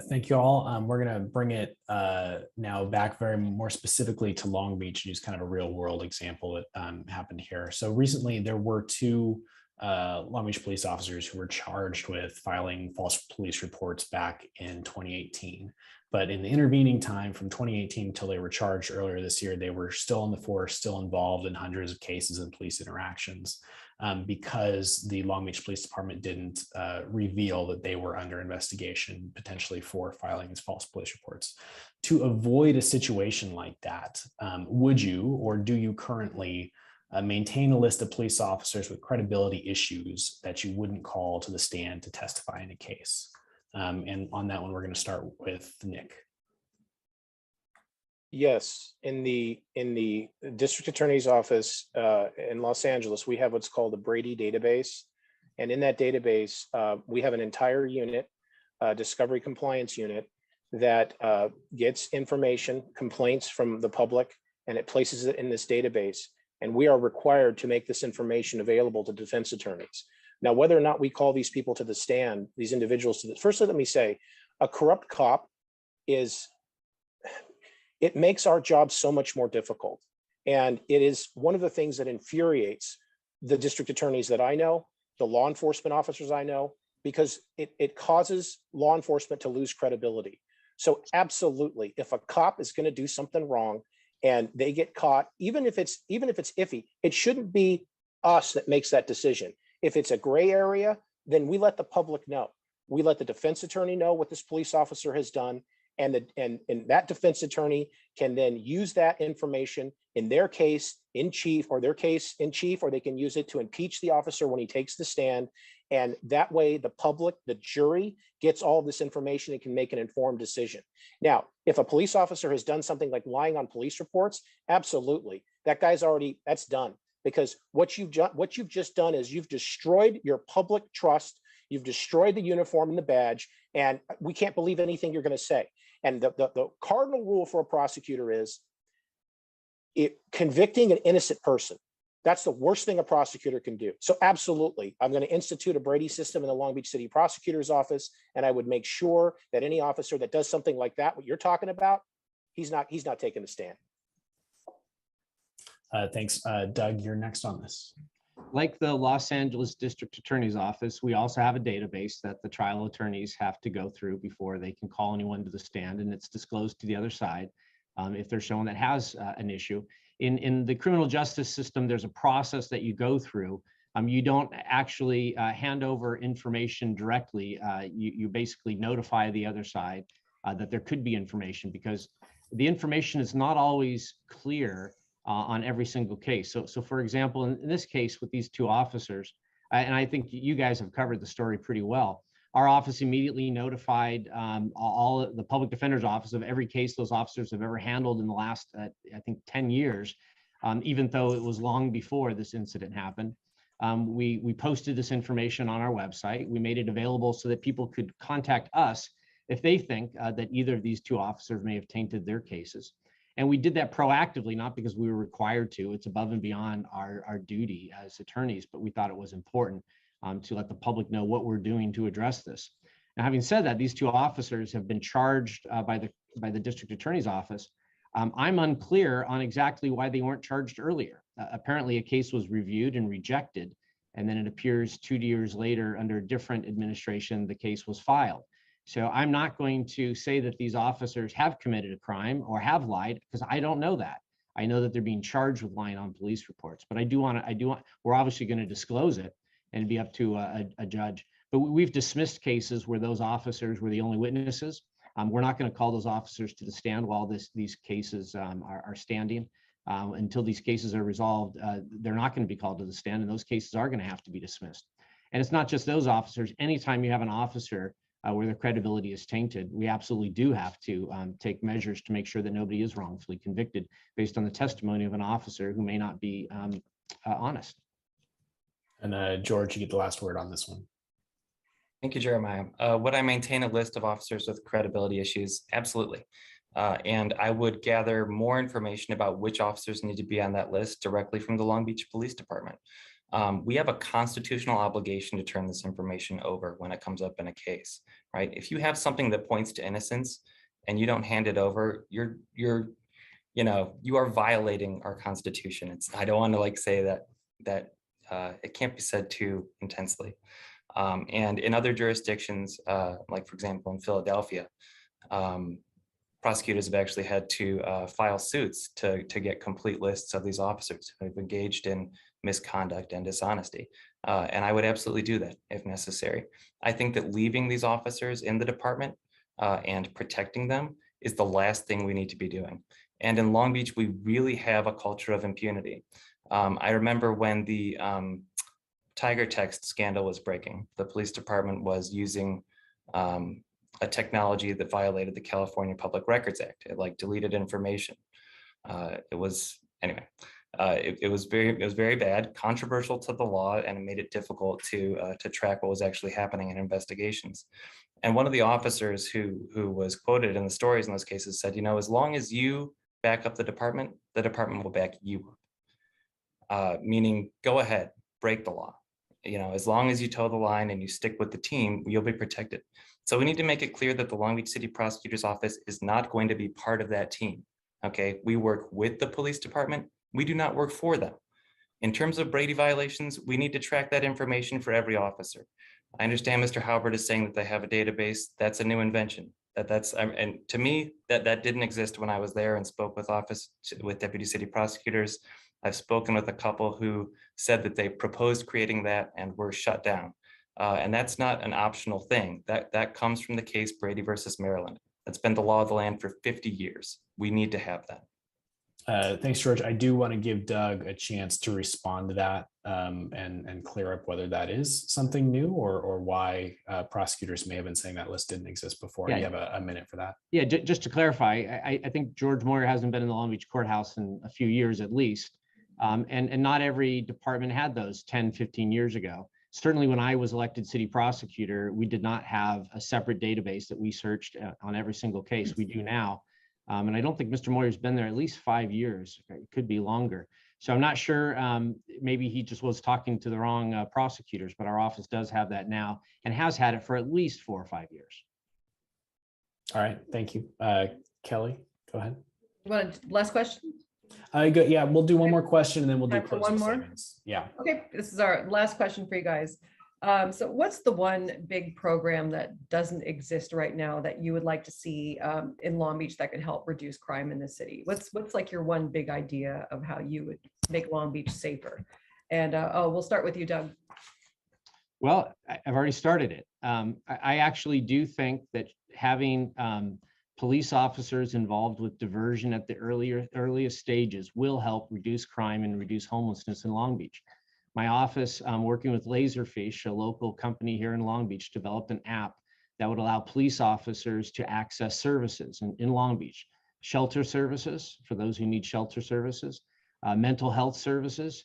Thank you all. We're going to bring it now back very more specifically to Long Beach and use kind of a real world example that happened here. So recently there were two Long Beach police officers who were charged with filing false police reports back in 2018. But in the intervening time from 2018 until they were charged earlier this year, they were still on the force, still involved in hundreds of cases and police interactions because the Long Beach Police Department didn't reveal that they were under investigation potentially for filing these false police reports. To avoid a situation like that, would you or do you currently maintain a list of police officers with credibility issues that you wouldn't call to the stand to testify in a case? And on that one, we're going to start with Nick. Yes, in the district attorney's office in Los Angeles, we have what's called the Brady database. And in that database, we have an entire unit, discovery compliance unit, that gets information, complaints from the public, and it places it in this database. And we are required to make this information available to defense attorneys. Now, whether or not we call these people to the stand, these individuals to the, firstly, let me say, a corrupt cop it makes our job so much more difficult. And it is one of the things that infuriates the district attorneys that I know, the law enforcement officers I know, because it causes law enforcement to lose credibility. So absolutely, if a cop is going to do something wrong and they get caught, even if it's iffy, it shouldn't be us that makes that decision. If it's a gray area, then we let the public know. We let the defense attorney know what this police officer has done, and that defense attorney can then use that information in their case in chief, or they can use it to impeach the officer when he takes the stand. And that way the public, the jury, gets all this information and can make an informed decision. Now, if a police officer has done something like lying on police reports, absolutely, that's done. Because what you've just done is you've destroyed your public trust, you've destroyed the uniform and the badge, and we can't believe anything you're going to say. And the cardinal rule for a prosecutor is convicting an innocent person. That's the worst thing a prosecutor can do. So absolutely, I'm going to institute a Brady system in the Long Beach City Prosecutor's Office, and I would make sure that any officer that does something like that, what you're talking about, he's not taking the stand. Thanks. Doug, you're next on this. Like the Los Angeles District Attorney's Office, we also have a database that the trial attorneys have to go through before they can call anyone to the stand, and it's disclosed to the other side if there's someone that has an issue. In the criminal justice system, there's a process that you go through. You don't actually hand over information directly. You basically notify the other side that there could be information, because the information is not always clear on every single case. So for example, in this case with these two officers, and I think you guys have covered the story pretty well, our office immediately notified all the public defender's office of every case those officers have ever handled in the last, I think, 10 years, even though it was long before this incident happened. We posted this information on our website. We made it available so that people could contact us if they think that either of these two officers may have tainted their cases. And we did that proactively, not because we were required to. It's above and beyond our duty as attorneys, but we thought it was important to let the public know what we're doing to address this. Now, having said that, these two officers have been charged by the district attorney's office. I'm unclear on exactly why they weren't charged earlier. Apparently, a case was reviewed and rejected, and then it appears 2 years later, under a different administration, the case was filed. So I'm not going to say that these officers have committed a crime or have lied, because I don't know that. I know that they're being charged with lying on police reports, but we're obviously going to disclose it and it'd be up to a judge. But we've dismissed cases where those officers were the only witnesses. We're not going to call those officers to the stand while these cases are standing. Until these cases are resolved, they're not going to be called to the stand, and those cases are going to have to be dismissed. And it's not just those officers. Anytime you have an officer where their credibility is tainted, we absolutely do have to take measures to make sure that nobody is wrongfully convicted based on the testimony of an officer who may not be honest. And George, you get the last word on this one. Thank you, Jeremiah. Would I maintain a list of officers with credibility issues? Absolutely. And I would gather more information about which officers need to be on that list directly from the Long Beach Police Department. We have a constitutional obligation to turn this information over when it comes up in a case, right? If you have something that points to innocence and you don't hand it over, you are violating our Constitution. I don't want to like say that it can't be said too intensely. And in other jurisdictions, like for example, in Philadelphia, prosecutors have actually had to file suits to get complete lists of these officers who have engaged in misconduct and dishonesty. And I would absolutely do that if necessary. I think that leaving these officers in the department and protecting them is the last thing we need to be doing. And in Long Beach, we really have a culture of impunity. I remember when the Tiger text scandal was breaking, the police department was using a technology that violated the California Public Records Act. It like deleted information. It was very bad, controversial to the law, and it made it difficult to track what was actually happening in investigations. And one of the officers who was quoted in the stories in those cases said, as long as you back up the department will back you up. Meaning, go ahead, break the law. As long as you toe the line and you stick with the team, you'll be protected. So we need to make it clear that the Long Beach City Prosecutor's Office is not going to be part of that team. Okay, we work with the police department. We do not work for them. In terms of Brady violations, we need to track that information for every officer. I understand Mr. Haubert is saying that they have a database. That's a new invention. And to me, that didn't exist when I was there and spoke with deputy city prosecutors. I've spoken with a couple who said that they proposed creating that and were shut down. And that's not an optional thing. That comes from the case Brady versus Maryland. That's been the law of the land for 50 years. We need to have that. Thanks, George. I do want to give Doug a chance to respond to that and clear up whether that is something new or why prosecutors may have been saying that list didn't exist before. Yeah. You have a minute for that. Yeah, just to clarify, I think George Moyer hasn't been in the Long Beach courthouse in a few years at least. And not every department had those 10, 15 years ago. Certainly when I was elected city prosecutor, we did not have a separate database that we searched on every single case. We do now. And I don't think Mr. Moyer's been there at least 5 years. It could be longer. So I'm not sure, maybe he just was talking to the wrong prosecutors, but our office does have that now and has had it for at least 4 or 5 years. All right, thank you. Kelly, go ahead. You want a last question? Yeah, we'll do one more question and then we'll do one more. Statements. Yeah. Okay, this is our last question for you guys. So what's the one big program that doesn't exist right now that you would like to see in Long Beach that could help reduce crime in the city? What's like your one big idea of how you would make Long Beach safer? And we'll start with you, Doug. Well, I've already started it. I actually do think that having police officers involved with diversion at the earliest stages will help reduce crime and reduce homelessness in Long Beach. My office, working with Laserfish, a local company here in Long Beach, developed an app that would allow police officers to access services in Long Beach. Shelter services, for those who need shelter services, mental health services.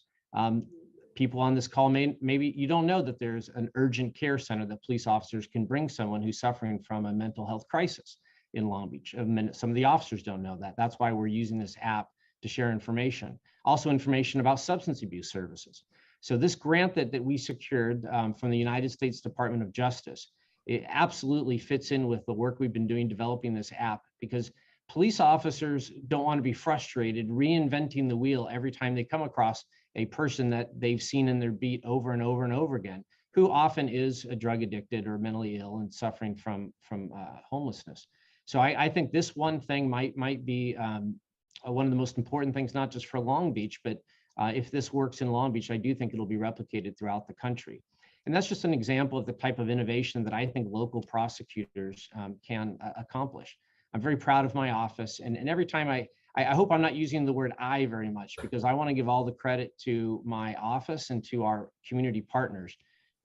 People on this call, maybe you don't know that there's an urgent care center that police officers can bring someone who's suffering from a mental health crisis in Long Beach. Some of the officers don't know that. That's why we're using this app to share information. Also information about substance abuse services. So this grant that we secured from the United States Department of Justice, it absolutely fits in with the work we've been doing developing this app, because police officers don't want to be frustrated reinventing the wheel every time they come across a person that they've seen in their beat over and over and over again, who often is a drug addicted or mentally ill and suffering from homelessness. So I think this one thing might be one of the most important things, not just for Long Beach, but if this works in Long Beach, I do think it'll be replicated throughout the country. And that's just an example of the type of innovation that I think local prosecutors can accomplish. I'm very proud of my office. And every time I hope I'm not using the word I very much, because I want to give all the credit to my office and to our community partners.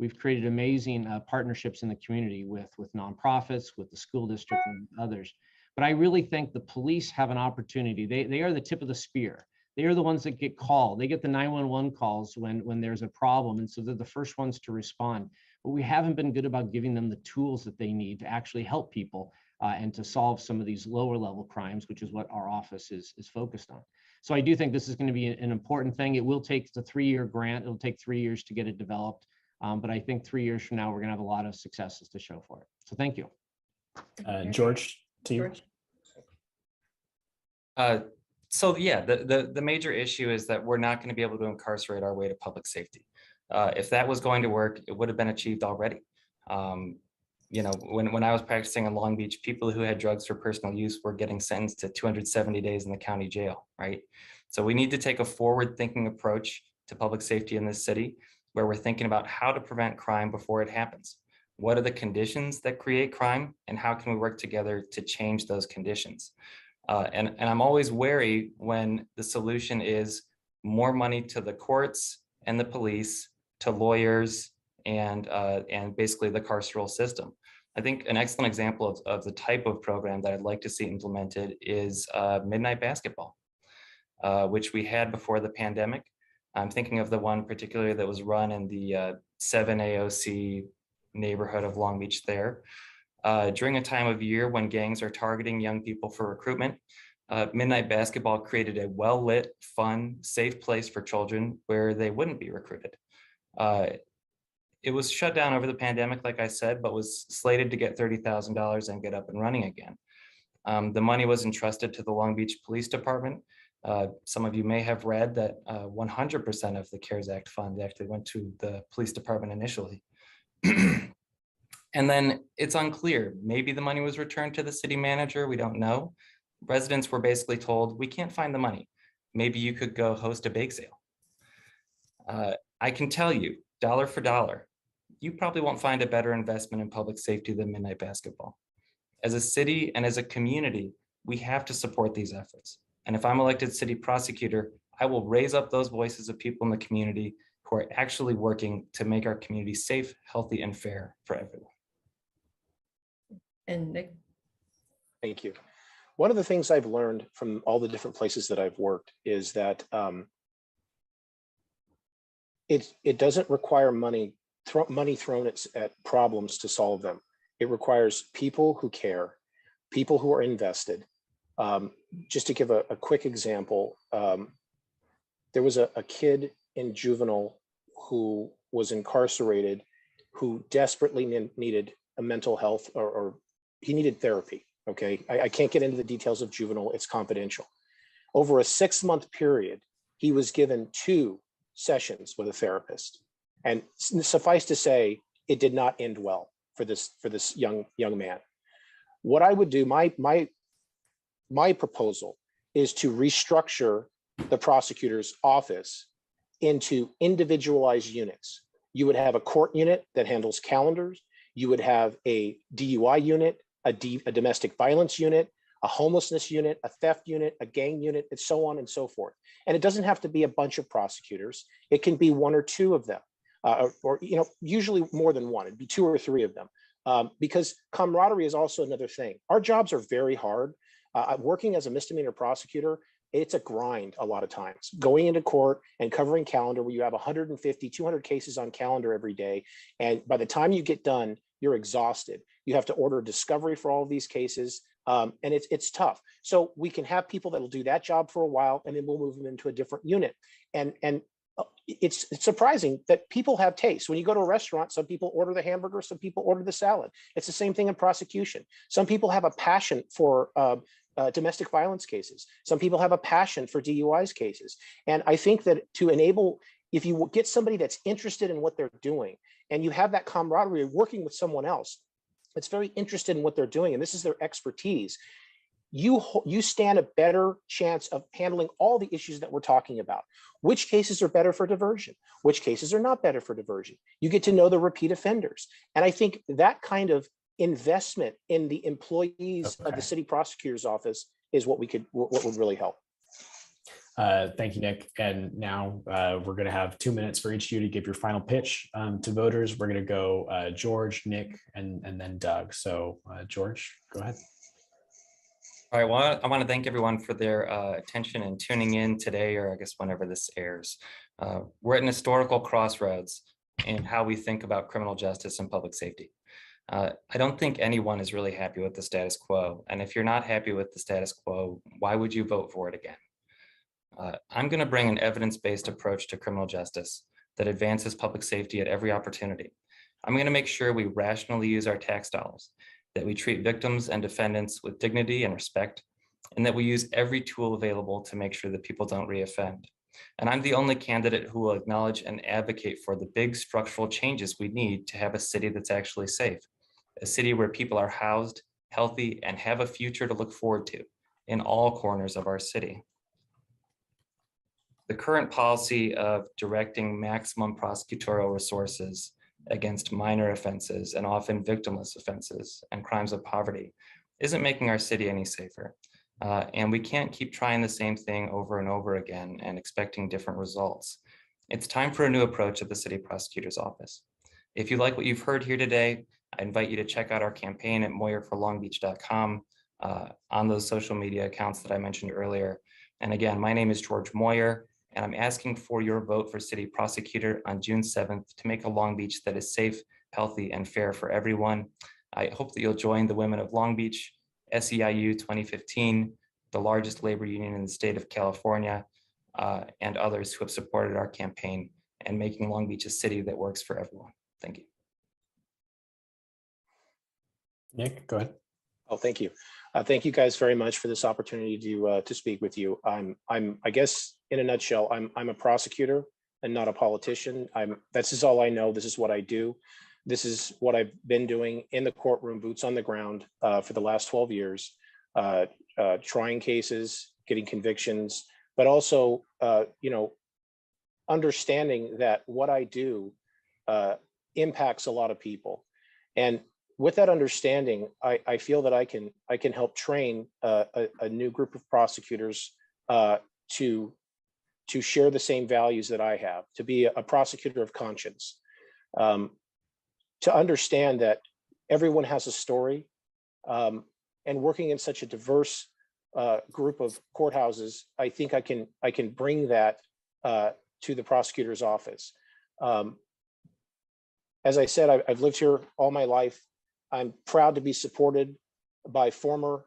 We've created amazing partnerships in the community with nonprofits, with the school district and others. But I really think the police have an opportunity. They are the tip of the spear. They are the ones that get called. They get the 911 calls when there's a problem. And so they're the first ones to respond. But we haven't been good about giving them the tools that they need to actually help people and to solve some of these lower level crimes, which is what our office is focused on. So I do think this is going to be an important thing. It will take the 3-year grant. It'll take 3 years to get it developed. But I think 3 years from now, we're going to have a lot of successes to show for it. So thank you. George, to you. So yeah, the major issue is that we're not going to be able to incarcerate our way to public safety. If that was going to work, it would have been achieved already. You know, when I was practicing in Long Beach, people who had drugs for personal use were getting sentenced to 270 days in the county jail, right? So we need to take a forward-thinking approach to public safety in this city, where we're thinking about how to prevent crime before it happens. What are the conditions that create crime, and how can we work together to change those conditions? And I'm always wary when the solution is more money to the courts and the police, to lawyers, and basically the carceral system. I think an excellent example of the type of program that I'd like to see implemented is midnight basketball, which we had before the pandemic. I'm thinking of the one particularly that was run in the 7 AOC neighborhood of Long Beach there. During a time of year when gangs are targeting young people for recruitment, midnight basketball created a well-lit, fun, safe place for children where they wouldn't be recruited. It was shut down over the pandemic, like I said, but was slated to get $30,000 and get up and running again. The money was entrusted to the Long Beach Police Department. Some of you may have read that 100% of the CARES Act fund actually went to the police department initially. And then it's unclear, maybe the money was returned to the city manager, we don't know. Residents were basically told, we can't find the money. Maybe you could go host a bake sale. I can tell you, dollar for dollar, you probably won't find a better investment in public safety than midnight basketball. As a city and as a community, we have to support these efforts. And if I'm elected city prosecutor, I will raise up those voices of people in the community who are actually working to make our community safe, healthy, and fair for everyone. And Nick? Thank you. One of the things I've learned from all the different places that I've worked is that it doesn't require money thrown at problems to solve them. It requires people who care, people who are invested. Just to give a quick example, there was a kid in juvenile who was incarcerated who desperately needed a mental health or he needed therapy. Okay, I can't get into the details of juvenile, it's confidential. Over a 6-month period, he was given 2 sessions with a therapist. And suffice to say, it did not end well for this young man. What I would do, my proposal is to restructure the prosecutor's office into individualized units. You would have a court unit that handles calendars. You would have a DUI unit, a domestic violence unit, a homelessness unit, a theft unit, a gang unit, and so on and so forth. And it doesn't have to be a bunch of prosecutors. It can be 1 or 2 of them, or usually more than one. It'd be 2 or 3 of them, because camaraderie is also another thing. Our jobs are very hard. Working as a misdemeanor prosecutor, it's a grind a lot of times. Going into court and covering calendar where you have 150, 200 cases on calendar every day. And by the time you get done, you're exhausted. You have to order a discovery for all of these cases. And it's tough. So we can have people that will do that job for a while, and then we'll move them into a different unit. And it's surprising that people have tastes. When you go to a restaurant, some people order the hamburger, some people order the salad. It's the same thing in prosecution. Some people have a passion for domestic violence cases. Some people have a passion for DUIs cases. And I think that to enable, if you get somebody that's interested in what they're doing, and you have that camaraderie working with someone else that's very interested in what they're doing, and this is their expertise, you stand a better chance of handling all the issues that we're talking about. Which cases are better for diversion? Which cases are not better for diversion? You get to know the repeat offenders. And I think that kind of investment in the employees of the city prosecutor's office is what would really help. Thank you, Nick. And now we're going to have 2 minutes for each of you to give your final pitch to voters. We're going to go George, Nick, and then Doug. So George, go ahead. All right, well, I want to thank everyone for their attention and tuning in today, or I guess whenever this airs. We're at an historical crossroads. in how we think about criminal justice and public safety. I don't think anyone is really happy with the status quo. And if you're not happy with the status quo, why would you vote for it again? I'm going to bring an evidence-based approach to criminal justice that advances public safety at every opportunity. I'm going to make sure we rationally use our tax dollars, that we treat victims and defendants with dignity and respect, and that we use every tool available to make sure that people don't reoffend. And I'm the only candidate who will acknowledge and advocate for the big structural changes we need to have a city that's actually safe, a city where people are housed, healthy, and have a future to look forward to in all corners of our city. The current policy of directing maximum prosecutorial resources against minor offenses and often victimless offenses and crimes of poverty isn't making our city any safer. And we can't keep trying the same thing over and over again and expecting different results. It's time for a new approach at the City Prosecutor's Office. If you like what you've heard here today, I invite you to check out our campaign at moyerforlongbeach.com on those social media accounts that I mentioned earlier. And again, my name is George Moyer, and I'm asking for your vote for City Prosecutor on June 7th to make a Long Beach that is safe, healthy, and fair for everyone. I hope that you'll join the Women of Long Beach, SEIU 2015, the largest labor union in the state of California, and others who have supported our campaign and making Long Beach a city that works for everyone. Thank you. Nick, go ahead. Oh, thank you. Thank you guys very much for this opportunity to speak with you. I guess in a nutshell, I'm a prosecutor and not a politician. This is all I know. This is what I do. This is what I've been doing in the courtroom, boots on the ground, for the last 12 years, trying cases, getting convictions, but also, understanding that what I do impacts a lot of people. And with that understanding, I feel that I can help train a new group of prosecutors to share the same values that I have, to be a prosecutor of conscience, to understand that everyone has a story, and working in such a diverse group of courthouses, I think I can bring that to the prosecutor's office. As I said, I've lived here all my life. I'm proud to be supported by former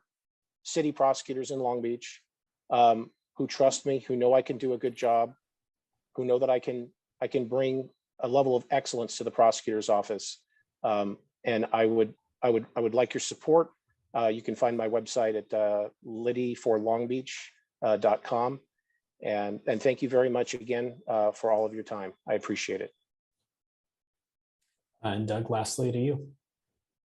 city prosecutors in Long Beach, who trust me, who know I can do a good job, who know that I can bring a level of excellence to the prosecutor's office. And I would like your support. You can find my website at liddiforlongbeach.com. And thank you very much again for all of your time. I appreciate it. And Doug, lastly to you.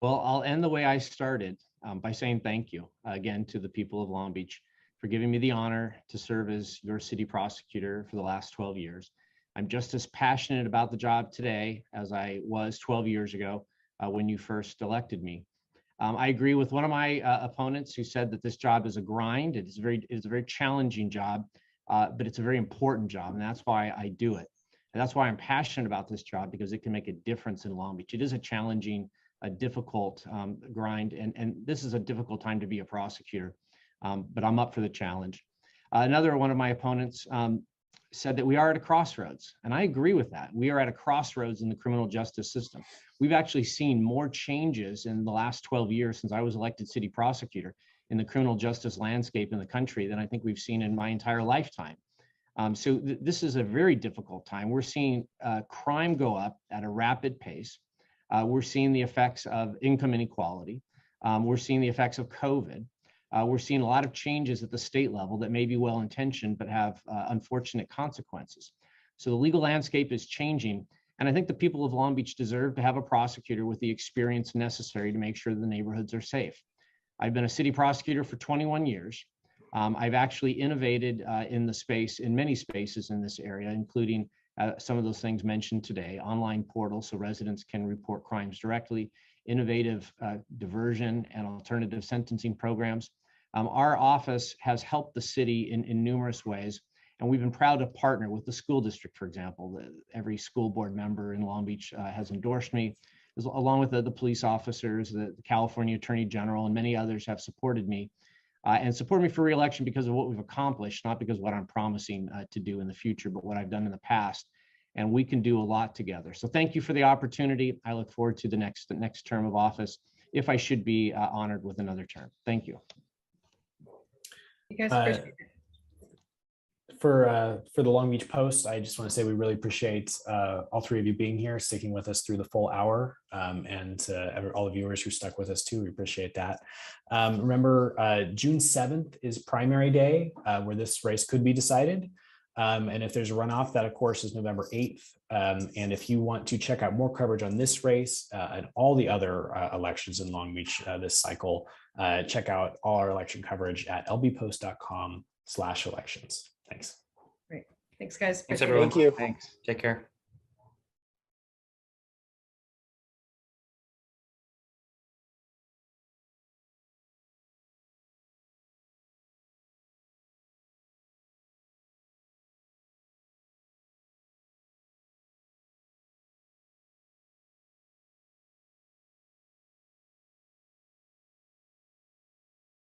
Well, I'll end the way I started by saying thank you again to the people of Long Beach for giving me the honor to serve as your city prosecutor for the last 12 years. I'm just as passionate about the job today as I was 12 years ago when you first elected me. I agree with one of my opponents who said that this job is a grind. It's a very challenging job, but it's a very important job, and that's why I do it. And that's why I'm passionate about this job, because it can make a difference in Long Beach. It is a challenging, a difficult grind, and this is a difficult time to be a prosecutor, but I'm up for the challenge. Another one of my opponents said that we are at a crossroads, and I agree with that. We are at a crossroads in the criminal justice system. We've actually seen more changes in the last 12 years since I was elected city prosecutor in the criminal justice landscape in the country than I think we've seen in my entire lifetime. So this is a very difficult time. We're seeing crime go up at a rapid pace. We're seeing the effects of income inequality. We're seeing the effects of COVID. We're seeing a lot of changes at the state level that may be well-intentioned but have unfortunate consequences. So the legal landscape is changing, and I think the people of Long Beach deserve to have a prosecutor with the experience necessary to make sure the neighborhoods are safe. I've been a city prosecutor for 21 years. I've actually innovated in the space, in many spaces in this area, including some of those things mentioned today: online portals so residents can report crimes directly, innovative diversion and alternative sentencing programs. Our office has helped the city in numerous ways, and we've been proud to partner with the school district, for example. Every school board member in Long Beach has endorsed me, along with the police officers, the California Attorney General, and many others have supported me and support me for re-election because of what we've accomplished, not because of what I'm promising to do in the future, but what I've done in the past. and we can do a lot together. So thank you for the opportunity. I look forward to the next term of office, if I should be honored with another term. Thank you. You guys appreciate it. For the Long Beach Post, I just want to say we really appreciate all three of you being here, sticking with us through the full hour, and all the viewers who stuck with us too. We appreciate that. Remember, June 7th is primary day, where this race could be decided. And if there's a runoff, that of course is November 8th. And if you want to check out more coverage on this race and all the other elections in Long Beach this cycle, check out all our election coverage at lbpost.com/elections. Thanks. Great. Thanks, guys. Thanks, Appreciate it. everyone. Thank you. Thanks. Take care.